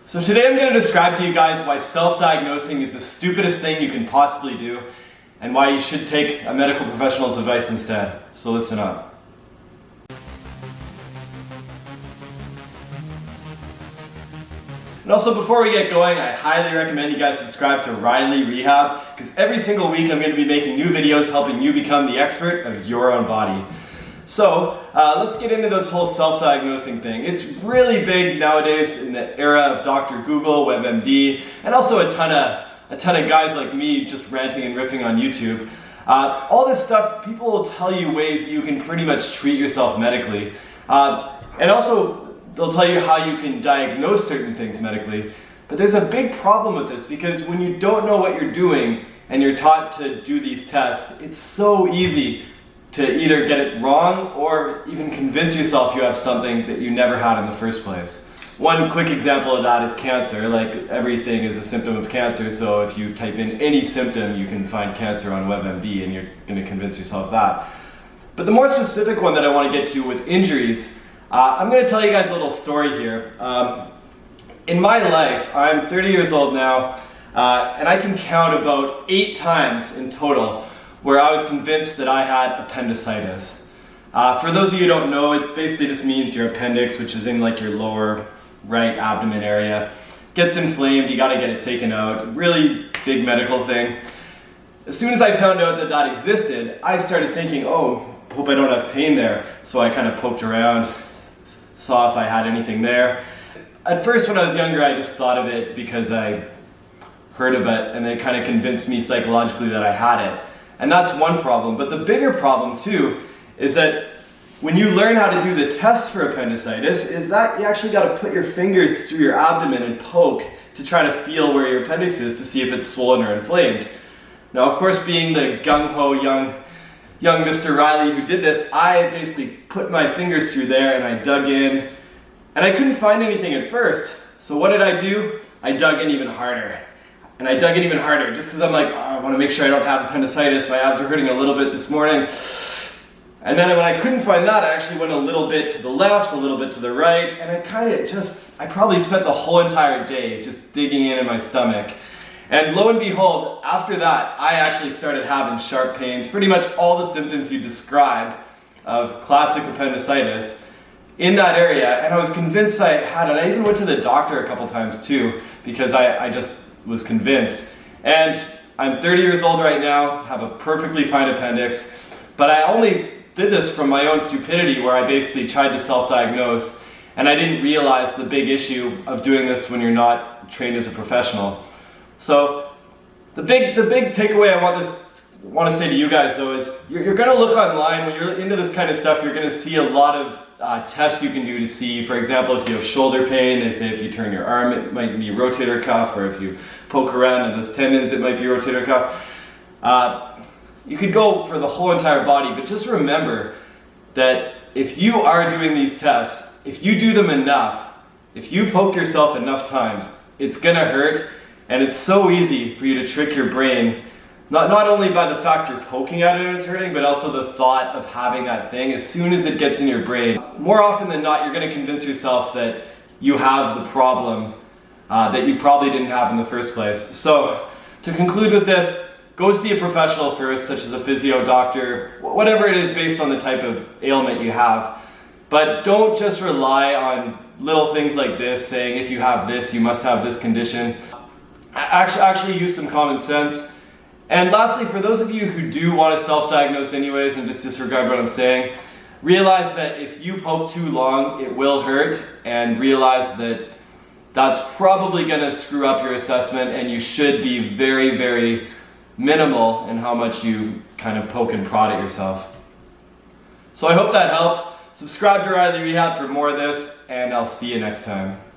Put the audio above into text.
So today I'm going to describe to you guys why self-diagnosing is the stupidest thing you can possibly do and why you should take a medical professional's advice instead. So listen up. And also, before we get going, I highly recommend you guys subscribe to Riley Rehab, because every single week I'm going to be making new videos helping you become the expert of your own body. So let's get into this whole self-diagnosing thing. It's really big nowadays in the era of Dr. Google, WebMD, and also a ton of guys like me just ranting and riffing on YouTube. All this stuff, people will tell you ways that you can pretty much treat yourself medically. And also, they'll tell you how you can diagnose certain things medically. But there's a big problem with this, because when you don't know what you're doing and you're taught to do these tests, it's so easy to either get it wrong or even convince yourself you have something that you never had in the first place. One quick example of that is cancer. Like, everything is a symptom of cancer, so if you type in any symptom, you can find cancer on WebMD and you're going to convince yourself that. But the more specific one that I want to get to with injuries, I'm going to tell you guys a little story here. In my life, I'm 30 years old now, and I can count about 8 times in total where I was convinced that I had appendicitis. For those of you who don't know, it basically just means your appendix, which is in like your lower right abdomen area, gets inflamed. You got to get it taken out. Really big medical thing. As soon as I found out that that existed, I started thinking, oh, hope I don't have pain there. So I kind of poked around, saw if I had anything there. At first, when I was younger, I just thought of it because I heard of it, and it kind of convinced me psychologically that I had it. And that's one problem. But the bigger problem too is that when you learn how to do the test for appendicitis, is that you actually got to put your fingers through your abdomen and poke to try to feel where your appendix is to see if it's swollen or inflamed. Now, of course, being the gung-ho young Mr. Riley who did this, I basically put my fingers through there and I dug in, and I couldn't find anything at first. So what did I do? I dug in even harder. And I dug in even harder just because I'm like, oh, I want to make sure I don't have appendicitis. My abs are hurting a little bit this morning. And then when I couldn't find that, I actually went a little bit to the left, a little bit to the right, and I probably spent the whole entire day just digging in my stomach. And lo and behold, after that, I actually started having sharp pains, pretty much all the symptoms you describe of classic appendicitis in that area, and I was convinced I had it. I even went to the doctor a couple times too, because I just was convinced. And I'm 30 years old right now, have a perfectly fine appendix, but I only did this from my own stupidity, where I basically tried to self-diagnose, and I didn't realize the big issue of doing this when you're not trained as a professional. So the big takeaway I want to say to you guys though is you're going to look online when you're into this kind of stuff. You're going to see a lot of tests you can do to see, for example, if you have shoulder pain, they say if you turn your arm it might be rotator cuff, or if you poke around in those tendons it might be rotator cuff. You could go for the whole entire body, but just remember that if you are doing these tests, if you do them enough, if you poke yourself enough times, it's going to hurt. And it's so easy for you to trick your brain, not only by the fact you're poking at it and it's hurting, but also the thought of having that thing. As soon as it gets in your brain, more often than not, you're going to convince yourself that you have the problem that you probably didn't have in the first place. So to conclude with this, go see a professional first, such as a physio, doctor, whatever it is based on the type of ailment you have. But don't just rely on little things like this, saying if you have this, you must have this condition. Actually use some common sense. And lastly, for those of you who do want to self-diagnose anyways and just disregard what I'm saying, realize that if you poke too long, it will hurt, and realize that that's probably going to screw up your assessment, and you should be very, very minimal in how much you kind of poke and prod at yourself. So I hope that helped. Subscribe to Riley Rehab for more of this, and I'll see you next time.